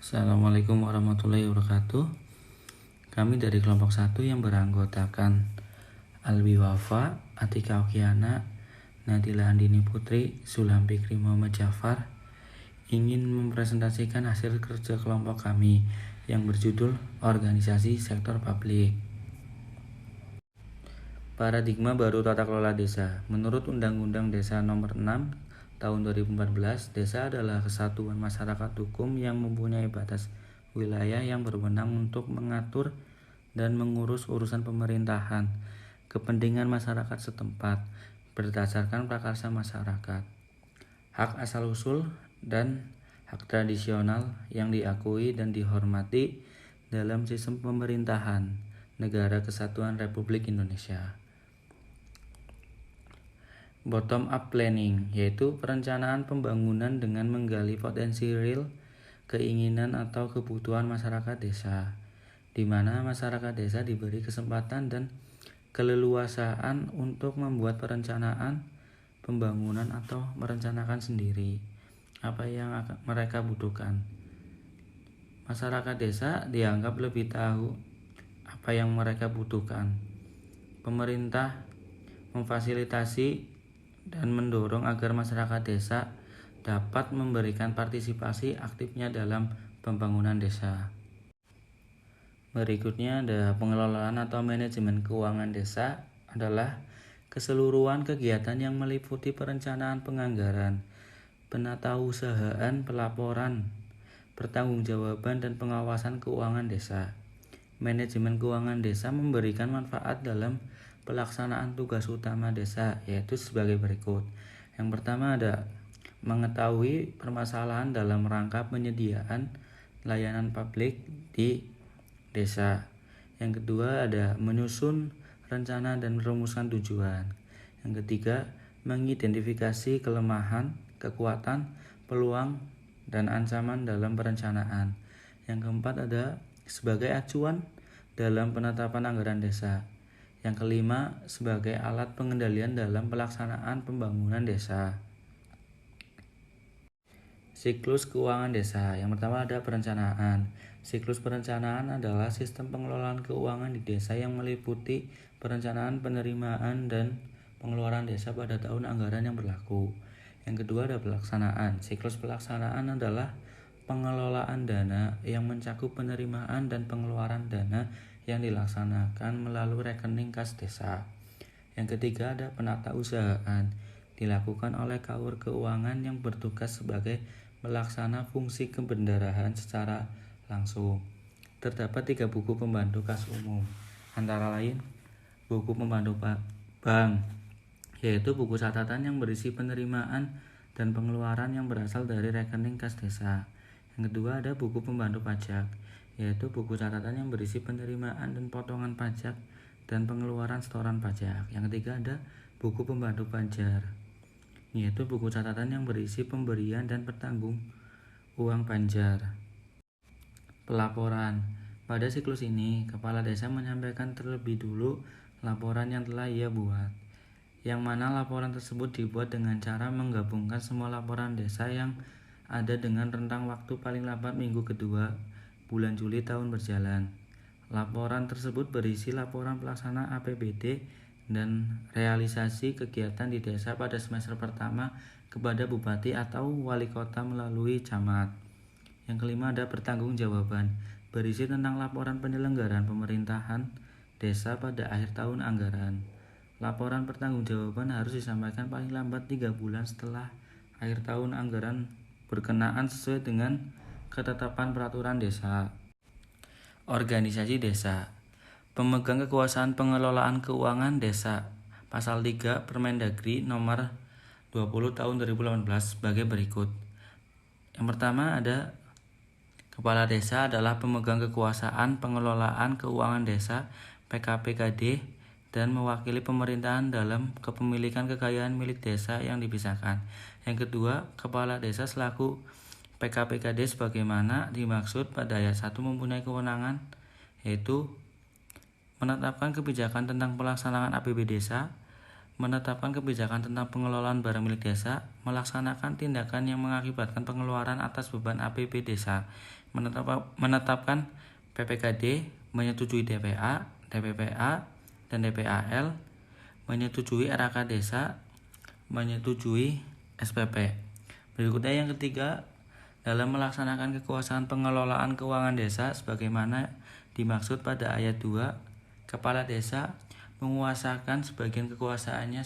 Assalamualaikum warahmatullahi wabarakatuh. Kami dari kelompok 1 yang beranggotakan Albi Wafa, Atika Okiana, Nadila Andini Putri, Sulam Fikri Muhammad Jafar ingin mempresentasikan hasil kerja kelompok kami yang berjudul Organisasi Sektor Publik. Paradigma baru tata kelola desa. Menurut Undang-Undang Desa Nomor 6 Tahun 2014, desa adalah kesatuan masyarakat hukum yang mempunyai batas wilayah yang berwenang untuk mengatur dan mengurus urusan pemerintahan, kepentingan masyarakat setempat, berdasarkan prakarsa masyarakat, hak asal-usul, dan hak tradisional yang diakui dan dihormati dalam sistem pemerintahan Negara Kesatuan Republik Indonesia. Bottom up planning, yaitu perencanaan pembangunan dengan menggali potensi real, keinginan atau kebutuhan masyarakat desa, di mana masyarakat desa diberi kesempatan dan keleluasaan untuk membuat perencanaan pembangunan atau merencanakan sendiri apa yang mereka butuhkan. Masyarakat desa dianggap lebih tahu apa yang mereka butuhkan. Pemerintah memfasilitasi dan mendorong agar masyarakat desa dapat memberikan partisipasi aktifnya dalam pembangunan desa. Berikutnya ada pengelolaan atau manajemen keuangan desa adalah keseluruhan kegiatan yang meliputi perencanaan penganggaran, penatausahaan, pelaporan, pertanggungjawaban dan pengawasan keuangan desa. Manajemen keuangan desa memberikan manfaat dalam pelaksanaan tugas utama desa, yaitu sebagai berikut. Yang pertama ada mengetahui permasalahan dalam rangka penyediaan layanan publik di desa. Yang kedua ada menyusun rencana dan merumuskan tujuan. Yang ketiga, mengidentifikasi kelemahan, kekuatan, peluang, dan ancaman dalam perencanaan. Yang keempat ada sebagai acuan dalam penetapan anggaran desa. Yang kelima, sebagai alat pengendalian dalam pelaksanaan pembangunan desa. Siklus keuangan desa. Yang pertama ada perencanaan. Siklus perencanaan adalah sistem pengelolaan keuangan di desa yang meliputi perencanaan penerimaan dan pengeluaran desa pada tahun anggaran yang berlaku. Yang kedua ada pelaksanaan. Siklus pelaksanaan adalah pengelolaan dana yang mencakup penerimaan dan pengeluaran dana yang dilaksanakan melalui rekening kas desa. Yang ketiga ada penatausahaan, dilakukan oleh kaur keuangan yang bertugas sebagai melaksana fungsi kebendaraan secara langsung. Terdapat 3 buku pembantu kas umum, antara lain buku pembantu bank, yaitu buku catatan yang berisi penerimaan dan pengeluaran yang berasal dari rekening kas desa. Yang kedua ada buku pembantu pajak, yaitu buku catatan yang berisi penerimaan dan potongan pajak dan pengeluaran setoran pajak. Yang ketiga ada buku pembantu panjar, yaitu buku catatan yang berisi pemberian dan pertanggung uang panjar. Pelaporan. Pada siklus ini, kepala desa menyampaikan terlebih dulu laporan yang telah ia buat, yang mana laporan tersebut dibuat dengan cara menggabungkan semua laporan desa yang ada dengan rentang waktu paling lambat minggu kedua bulan Juli tahun berjalan. Laporan tersebut berisi laporan pelaksana APBD dan realisasi kegiatan di desa pada semester pertama kepada bupati atau wali kota melalui camat. Yang kelima ada pertanggungjawaban, berisi tentang laporan penyelenggaraan pemerintahan desa pada akhir tahun anggaran. Laporan pertanggungjawaban harus disampaikan paling lambat 3 bulan setelah akhir tahun anggaran berkenaan sesuai dengan ketetapan peraturan desa. Organisasi desa. Pemegang kekuasaan pengelolaan keuangan desa. Pasal 3 Permendagri nomor 20 tahun 2018 sebagai berikut. Yang pertama ada kepala desa adalah pemegang kekuasaan pengelolaan keuangan desa PKPKD dan mewakili pemerintahan dalam kepemilikan kekayaan milik desa yang dipisahkan. Yang kedua, kepala desa selaku PKPKD sebagaimana dimaksud pada ayat 1 mempunyai kewenangan, yaitu menetapkan kebijakan tentang pelaksanaan APBD desa, menetapkan kebijakan tentang pengelolaan barang milik desa, melaksanakan tindakan yang mengakibatkan pengeluaran atas beban APB desa, menetapkan PPKD, menyetujui DPA, DPPA, dan DPAL, menyetujui RAK desa, menyetujui SPP. Berikutnya yang ketiga, dalam melaksanakan kekuasaan pengelolaan keuangan desa sebagaimana dimaksud pada ayat 2, kepala desa menguasakan sebagian kekuasaannya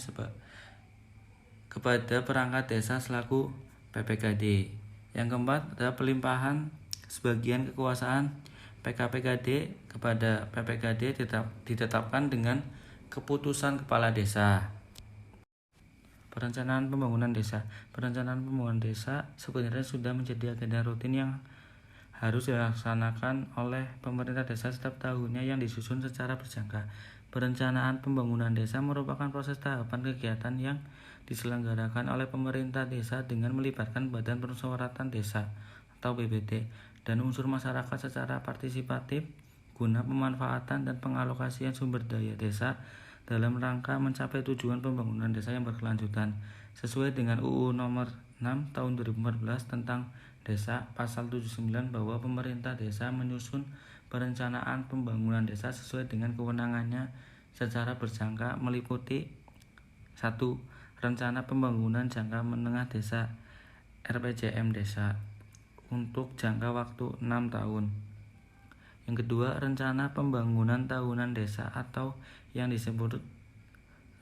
kepada perangkat desa selaku PPKD. Yang keempat adalah pelimpahan sebagian kekuasaan PKPKD kepada PPKD ditetapkan dengan keputusan kepala desa. Perencanaan pembangunan desa. Perencanaan pembangunan desa sebenarnya sudah menjadi agenda rutin yang harus dilaksanakan oleh pemerintah desa setiap tahunnya yang disusun secara berjangka. Perencanaan pembangunan desa merupakan proses tahapan kegiatan yang diselenggarakan oleh pemerintah desa dengan melibatkan Badan Permusyawaratan Desa atau BPD dan unsur masyarakat secara partisipatif guna pemanfaatan dan pengalokasian sumber daya desa dalam rangka mencapai tujuan pembangunan desa yang berkelanjutan sesuai dengan UU Nomor 6 Tahun 2014 tentang Desa Pasal 79 bahwa pemerintah desa menyusun perencanaan pembangunan desa sesuai dengan kewenangannya secara berjangka meliputi 1. Rencana pembangunan jangka menengah desa RPJM desa untuk jangka waktu 6 tahun. Yang kedua, rencana pembangunan tahunan desa atau yang disebut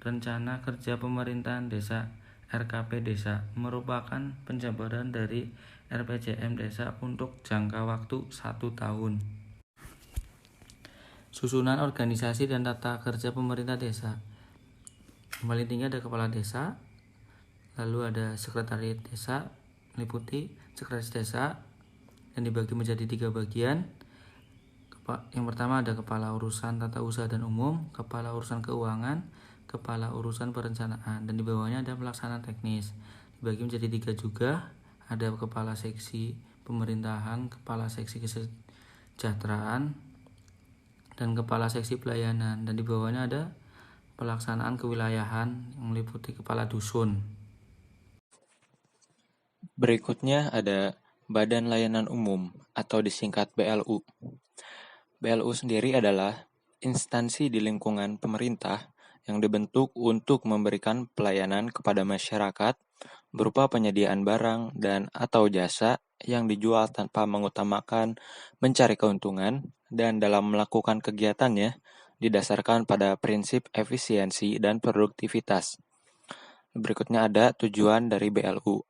rencana kerja pemerintahan desa RKP desa merupakan penjabaran dari RPJM desa untuk jangka waktu 1 tahun. Susunan organisasi dan tata kerja pemerintah desa. Yang paling tinggi ada kepala desa, lalu ada sekretariat desa, meliputi sekretaris desa, dan dibagi menjadi 3 bagian. Yang pertama ada kepala urusan tata usaha dan umum, kepala urusan keuangan, kepala urusan perencanaan, dan di bawahnya ada pelaksana teknis. Dibagi menjadi 3 juga, ada kepala seksi pemerintahan, kepala seksi kesejahteraan, dan kepala seksi pelayanan, dan di bawahnya ada pelaksanaan kewilayahan yang meliputi kepala dusun. Berikutnya ada Badan Layanan Umum atau disingkat BLU. BLU sendiri adalah instansi di lingkungan pemerintah yang dibentuk untuk memberikan pelayanan kepada masyarakat berupa penyediaan barang dan atau jasa yang dijual tanpa mengutamakan mencari keuntungan dan dalam melakukan kegiatannya didasarkan pada prinsip efisiensi dan produktivitas. Berikutnya ada tujuan dari BLU.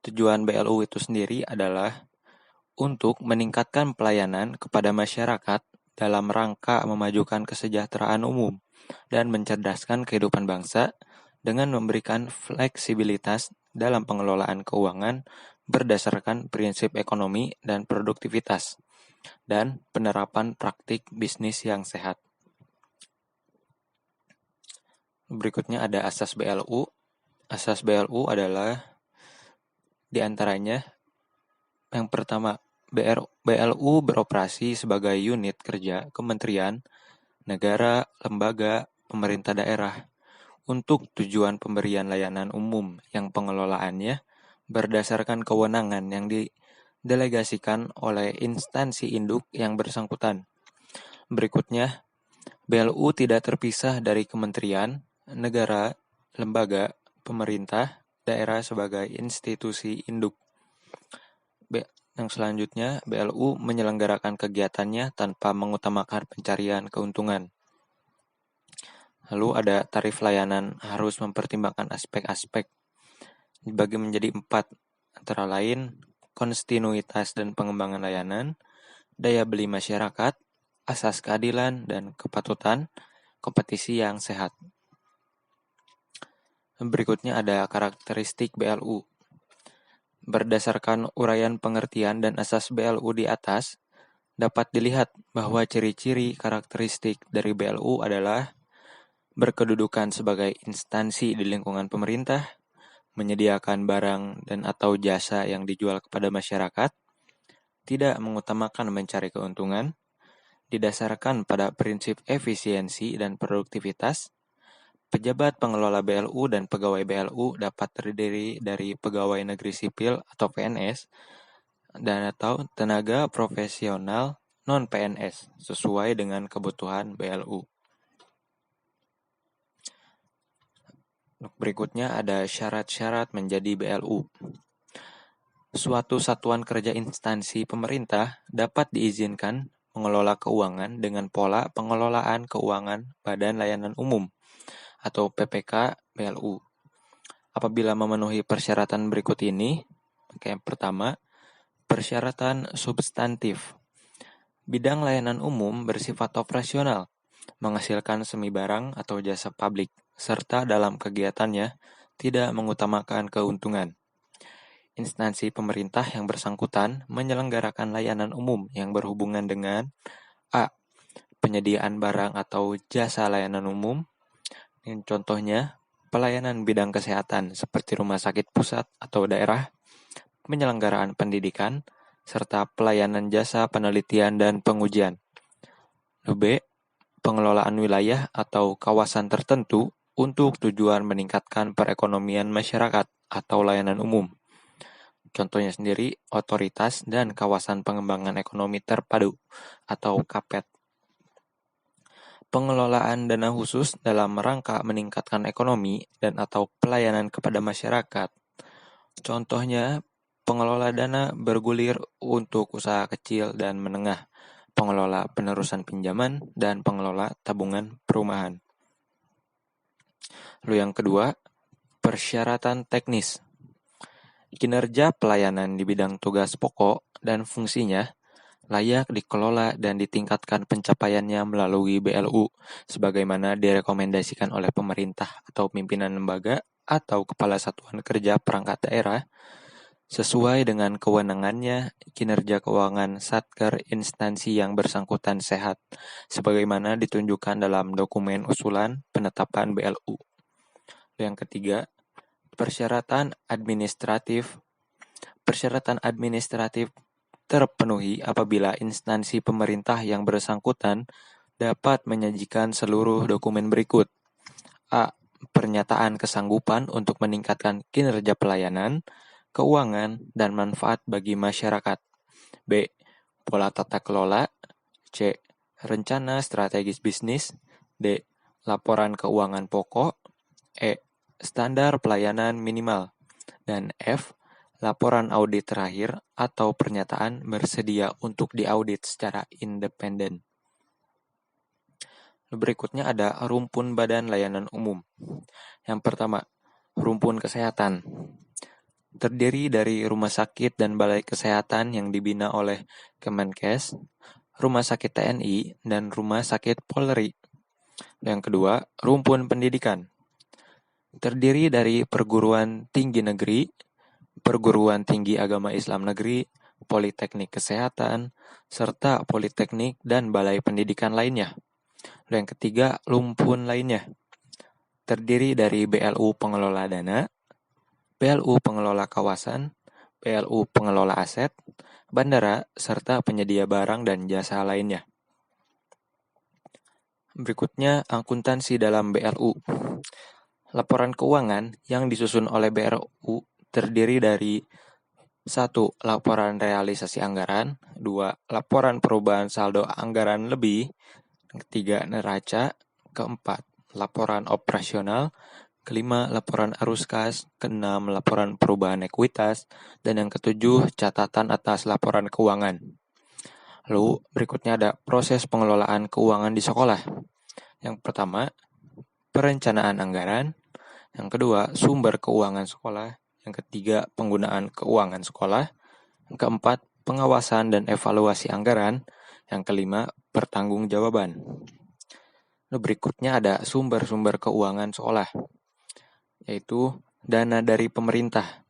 Tujuan BLU itu sendiri adalah untuk meningkatkan pelayanan kepada masyarakat dalam rangka memajukan kesejahteraan umum dan mencerdaskan kehidupan bangsa dengan memberikan fleksibilitas dalam pengelolaan keuangan berdasarkan prinsip ekonomi dan produktivitas dan penerapan praktik bisnis yang sehat. Berikutnya ada asas BLU. Asas BLU adalah di antaranya yang pertama, BLU beroperasi sebagai unit kerja kementerian, negara, lembaga, pemerintah daerah untuk tujuan pemberian layanan umum yang pengelolaannya berdasarkan kewenangan yang didelegasikan oleh instansi induk yang bersangkutan. Berikutnya, BLU tidak terpisah dari kementerian, negara, lembaga, pemerintah, daerah sebagai institusi induk. Yang selanjutnya, BLU menyelenggarakan kegiatannya tanpa mengutamakan pencarian keuntungan. Lalu ada tarif layanan harus mempertimbangkan aspek-aspek dibagi menjadi 4, antara lain kontinuitas dan pengembangan layanan, daya beli masyarakat, asas keadilan dan kepatutan, kompetisi yang sehat. Berikutnya ada karakteristik BLU. Berdasarkan uraian pengertian dan asas BLU di atas, dapat dilihat bahwa ciri-ciri karakteristik dari BLU adalah berkedudukan sebagai instansi di lingkungan pemerintah, menyediakan barang dan atau jasa yang dijual kepada masyarakat, tidak mengutamakan mencari keuntungan, didasarkan pada prinsip efisiensi dan produktivitas, Pejabat pengelola BLU dan pegawai BLU dapat terdiri dari pegawai negeri sipil atau PNS dan atau tenaga profesional non-PNS sesuai dengan kebutuhan BLU. Berikutnya ada syarat-syarat menjadi BLU. Suatu satuan kerja instansi pemerintah dapat diizinkan mengelola keuangan dengan pola pengelolaan keuangan Badan Layanan Umum atau PPK BLU. Apabila memenuhi persyaratan berikut ini, yang pertama, persyaratan substantif. Bidang layanan umum bersifat operasional, menghasilkan semi barang atau jasa publik, serta dalam kegiatannya tidak mengutamakan keuntungan. Instansi pemerintah yang bersangkutan menyelenggarakan layanan umum yang berhubungan dengan A. Penyediaan barang atau jasa layanan umum. Contohnya, pelayanan bidang kesehatan seperti rumah sakit pusat atau daerah, penyelenggaraan pendidikan, serta pelayanan jasa penelitian dan pengujian. B. Pengelolaan wilayah atau kawasan tertentu untuk tujuan meningkatkan perekonomian masyarakat atau layanan umum. Contohnya sendiri, Otoritas dan Kawasan Pengembangan Ekonomi Terpadu atau KAPET. Pengelolaan dana khusus dalam rangka meningkatkan ekonomi dan atau pelayanan kepada masyarakat. Contohnya, pengelola dana bergulir untuk usaha kecil dan menengah, pengelola penerusan pinjaman, dan pengelola tabungan perumahan. Lalu yang kedua, persyaratan teknis. Kinerja pelayanan di bidang tugas pokok dan fungsinya layak dikelola dan ditingkatkan pencapaiannya melalui BLU sebagaimana direkomendasikan oleh pemerintah atau pimpinan lembaga atau kepala satuan kerja perangkat daerah sesuai dengan kewenangannya. Kinerja keuangan satker instansi yang bersangkutan sehat sebagaimana ditunjukkan dalam dokumen usulan penetapan BLU. Yang ketiga, persyaratan administratif. Persyaratan administratif terpenuhi apabila instansi pemerintah yang bersangkutan dapat menyajikan seluruh dokumen berikut. A. Pernyataan kesanggupan untuk meningkatkan kinerja pelayanan, keuangan, dan manfaat bagi masyarakat. B. Pola tata kelola. C. Rencana strategis bisnis. D. Laporan keuangan pokok. E. Standar pelayanan minimal. Dan F. Laporan audit terakhir atau pernyataan bersedia untuk diaudit secara independen. Berikutnya ada rumpun badan layanan umum. Yang pertama, rumpun kesehatan. Terdiri dari rumah sakit dan balai kesehatan yang dibina oleh Kemenkes, rumah sakit TNI, dan rumah sakit Polri. Yang kedua, rumpun pendidikan. Terdiri dari perguruan tinggi negeri, perguruan tinggi agama Islam negeri, politeknik kesehatan, serta politeknik dan balai pendidikan lainnya. Yang ketiga, rumpun lainnya. Terdiri dari BLU pengelola dana, BLU pengelola kawasan, BLU pengelola aset, bandara, serta penyedia barang dan jasa lainnya. Berikutnya, akuntansi dalam BLU. Laporan keuangan yang disusun oleh BLU terdiri dari 1. Laporan realisasi anggaran. 2. Laporan perubahan saldo anggaran lebih. 3. Neraca. 4. Laporan operasional. 5. Laporan arus kas. 6. Laporan perubahan ekuitas. Dan yang 7. Catatan atas laporan keuangan. Lalu berikutnya ada proses pengelolaan keuangan di sekolah. Yang pertama, perencanaan anggaran. Yang kedua, sumber keuangan sekolah. Yang ketiga, penggunaan keuangan sekolah. Yang keempat, pengawasan dan evaluasi anggaran. Yang kelima, pertanggungjawaban. Berikutnya ada sumber-sumber keuangan sekolah, yaitu dana dari pemerintah,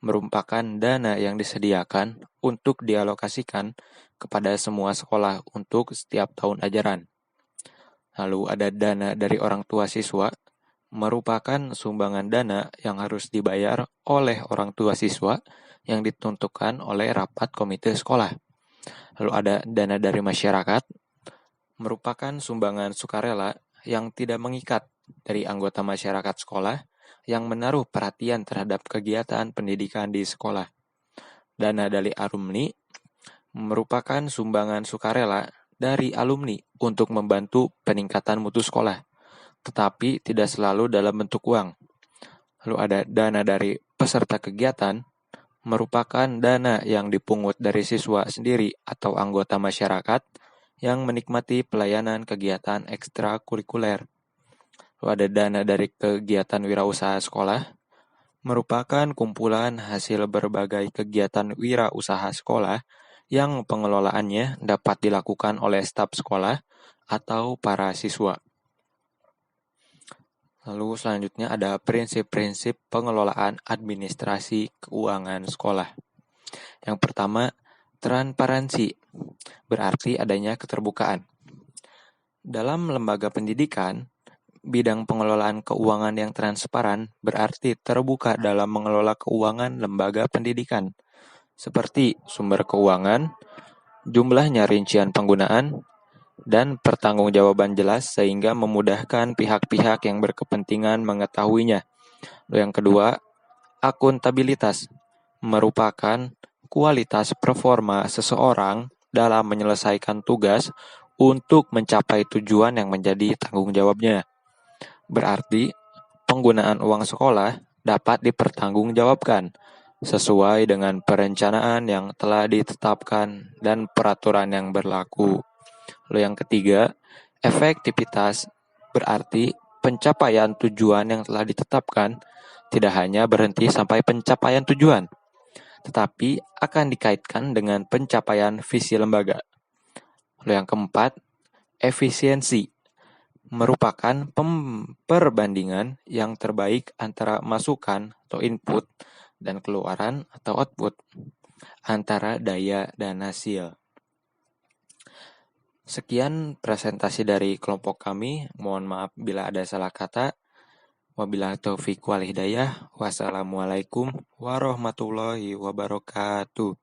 merupakan dana yang disediakan untuk dialokasikan kepada semua sekolah untuk setiap tahun ajaran. Lalu ada dana dari orang tua siswa, merupakan sumbangan dana yang harus dibayar oleh orang tua siswa yang ditentukan oleh rapat komite sekolah. Lalu ada dana dari masyarakat, merupakan sumbangan sukarela yang tidak mengikat dari anggota masyarakat sekolah yang menaruh perhatian terhadap kegiatan pendidikan di sekolah. Dana dari alumni merupakan sumbangan sukarela dari alumni untuk membantu peningkatan mutu sekolah, tetapi tidak selalu dalam bentuk uang. Lalu ada dana dari peserta kegiatan, merupakan dana yang dipungut dari siswa sendiri atau anggota masyarakat yang menikmati pelayanan kegiatan ekstrakurikuler. Lalu ada dana dari kegiatan wirausaha sekolah, merupakan kumpulan hasil berbagai kegiatan wirausaha sekolah yang pengelolaannya dapat dilakukan oleh staf sekolah atau para siswa. Lalu selanjutnya ada prinsip-prinsip pengelolaan administrasi keuangan sekolah. Yang pertama, transparansi, berarti adanya keterbukaan. Dalam lembaga pendidikan, bidang pengelolaan keuangan yang transparan berarti terbuka dalam mengelola keuangan lembaga pendidikan, seperti sumber keuangan, jumlahnya rincian penggunaan, dan pertanggungjawaban jelas sehingga memudahkan pihak-pihak yang berkepentingan mengetahuinya. Yang kedua, akuntabilitas merupakan kualitas performa seseorang dalam menyelesaikan tugas untuk mencapai tujuan yang menjadi tanggung jawabnya. Berarti, penggunaan uang sekolah dapat dipertanggungjawabkan sesuai dengan perencanaan yang telah ditetapkan dan peraturan yang berlaku. Lalu yang ketiga, efektivitas berarti pencapaian tujuan yang telah ditetapkan tidak hanya berhenti sampai pencapaian tujuan, tetapi akan dikaitkan dengan pencapaian visi lembaga. Lalu yang keempat, efisiensi merupakan perbandingan yang terbaik antara masukan atau input dan keluaran atau output antara daya dan hasil. Sekian presentasi dari kelompok kami. Mohon maaf bila ada salah kata. Wabillahi taufiq wal hidayah. Wassalamualaikum warahmatullahi wabarakatuh.